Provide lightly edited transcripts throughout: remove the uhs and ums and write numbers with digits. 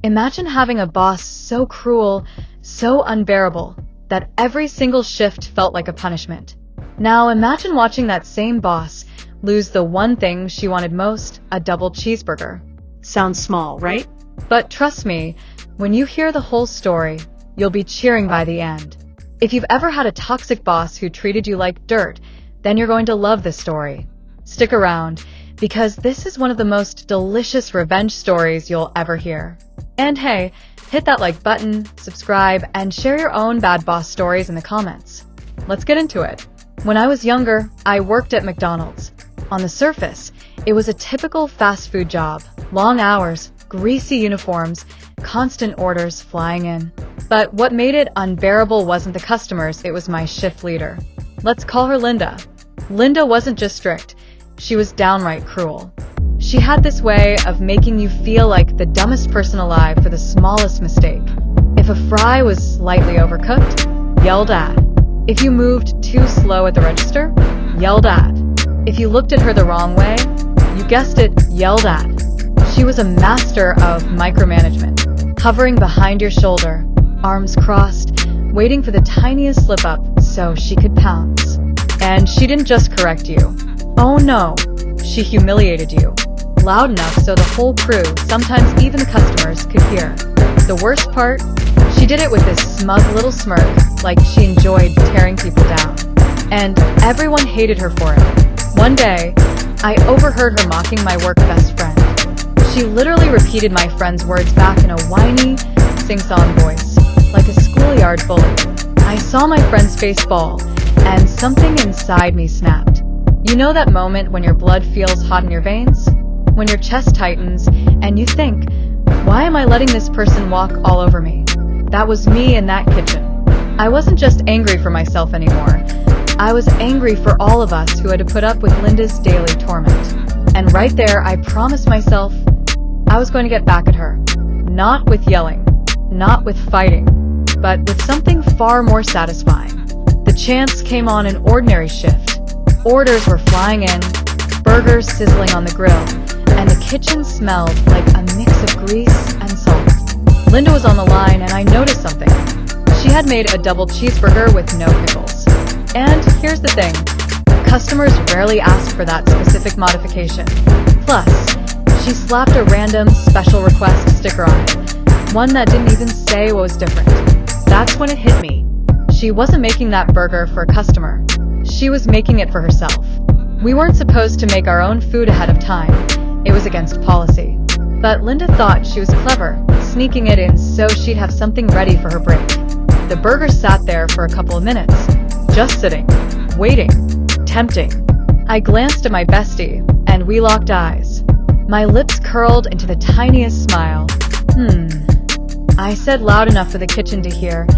Imagine having a boss so cruel, so unbearable, that every single shift felt like a punishment. Now imagine watching that same boss lose the one thing she wanted most, a double cheeseburger. Sounds small, right? But trust me, when you hear the whole story, you'll be cheering by the end. If you've ever had a toxic boss who treated you like dirt, then you're going to love this story. Stick around, because this is one of the most delicious revenge stories you'll ever hear. And hey, hit that like button, subscribe, and share your own bad boss stories in the comments. Let's get into it. When I was younger, I worked at McDonald's. On the surface, it was a typical fast food job. Long hours, greasy uniforms, constant orders flying in. But what made it unbearable wasn't the customers, it was my shift leader. Let's call her Linda. Linda wasn't just strict, she was downright cruel. She had this way of making you feel like the dumbest person alive for the smallest mistake. If a fry was slightly overcooked, yelled at. If you moved too slow at the register, yelled at. If you looked at her the wrong way, you guessed it, yelled at. She was a master of micromanagement, hovering behind your shoulder, arms crossed, waiting for the tiniest slip-up so she could pounce. And she didn't just correct you. Oh no, she humiliated you. Loud enough so the whole crew, sometimes even the customers, could hear. The worst part? She did it with this smug little smirk, like she enjoyed tearing people down. And everyone hated her for it. One day, I overheard her mocking my work best friend. She literally repeated my friend's words back in a whiny, sing-song voice, like a schoolyard bully. I saw my friend's face fall, and something inside me snapped. You know that moment when your blood feels hot in your veins? When your chest tightens, and you think, why am I letting this person walk all over me? That was me in that kitchen. I wasn't just angry for myself anymore. I was angry for all of us who had to put up with Linda's daily torment. And right there, I promised myself I was going to get back at her. Not with yelling, not with fighting, but with something far more satisfying. The chance came on an ordinary shift. Orders were flying in, burgers sizzling on the grill, and the kitchen smelled like a mix of grease and salt. Linda was on the line, and I noticed something. She had made a double cheeseburger with no pickles. And here's the thing, customers rarely ask for that specific modification. Plus, she slapped a random special request sticker on it, one that didn't even say what was different. That's when it hit me. She wasn't making that burger for a customer. She was making it for herself. We weren't supposed to make our own food ahead of time. It was against policy. But Linda thought she was clever, sneaking it in so she'd have something ready for her break. The burger sat there for a couple of minutes, just sitting, waiting, tempting. I glanced at my bestie, and we locked eyes. My lips curled into the tiniest smile. I said loud enough for the kitchen to hear,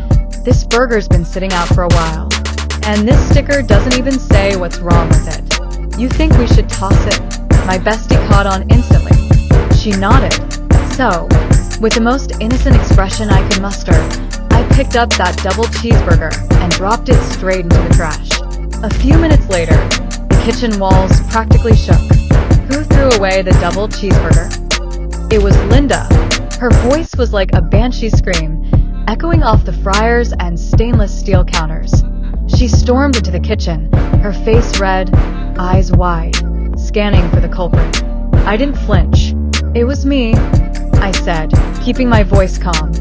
this burger's been sitting out for a while. And this sticker doesn't even say what's wrong with it. You think we should toss it? My bestie caught on instantly. She nodded. So, with the most innocent expression I could muster, I picked up that double cheeseburger and dropped it straight into the trash. A few minutes later, the kitchen walls practically shook. Who threw away the double cheeseburger? It was Linda. Her voice was like a banshee scream, echoing off the fryers and stainless steel counters. She stormed into the kitchen, her face red, eyes wide, scanning for the culprit. I didn't flinch. It was me, I said, keeping my voice calm.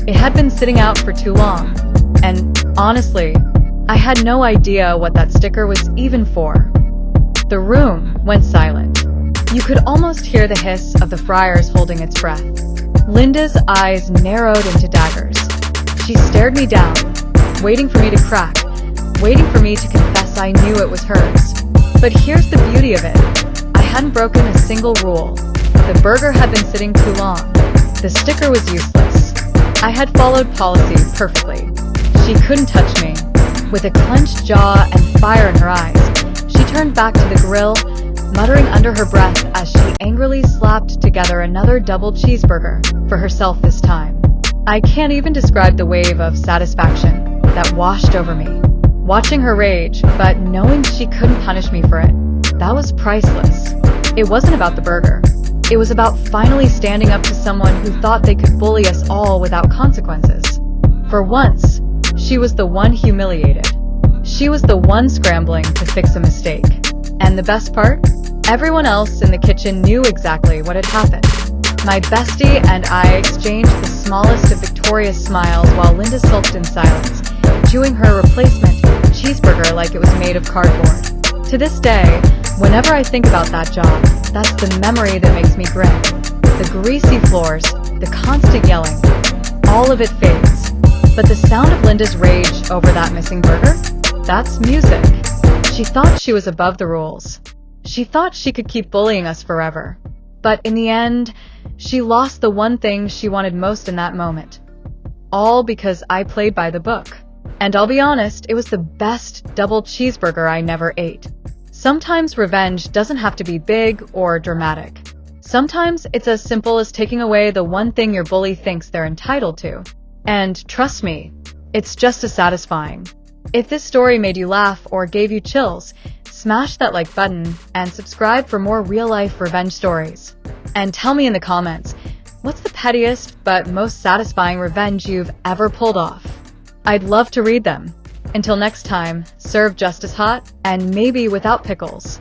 It had been sitting out for too long. And honestly, I had no idea what that sticker was even for. The room went silent. You could almost hear the hiss of the fryers holding its breath. Linda's eyes narrowed into daggers. She stared me down, waiting for me to crack, waiting for me to confess I knew it was hers. But here's the beauty of it. I hadn't broken a single rule. The burger had been sitting too long. The sticker was useless. I had followed policy perfectly. She couldn't touch me. With a clenched jaw and fire in her eyes, she turned back to the grill, muttering under her breath as she angrily slapped together another double cheeseburger, for herself this time. I can't even describe the wave of satisfaction that washed over me. Watching her rage, but knowing she couldn't punish me for it, that was priceless. It wasn't about the burger. It was about finally standing up to someone who thought they could bully us all without consequences. For once, she was the one humiliated. She was the one scrambling to fix a mistake. And the best part? Everyone else in the kitchen knew exactly what had happened. My bestie and I exchanged the smallest of victorious smiles while Linda sulked in silence, chewing her replacement cheeseburger like it was made of cardboard. To this day, whenever I think about that job, that's the memory that makes me grin. The greasy floors, the constant yelling, all of it fades. But the sound of Linda's rage over that missing burger? That's music. She thought she was above the rules. She thought she could keep bullying us forever. But in the end, she lost the one thing she wanted most in that moment. All because I played by the book. And I'll be honest, it was the best double cheeseburger I never ate. Sometimes revenge doesn't have to be big or dramatic. Sometimes it's as simple as taking away the one thing your bully thinks they're entitled to. And trust me, it's just as satisfying. If this story made you laugh or gave you chills, smash that like button and subscribe for more real-life revenge stories. And tell me in the comments, what's the pettiest but most satisfying revenge you've ever pulled off? I'd love to read them. Until next time, serve just as hot and maybe without pickles.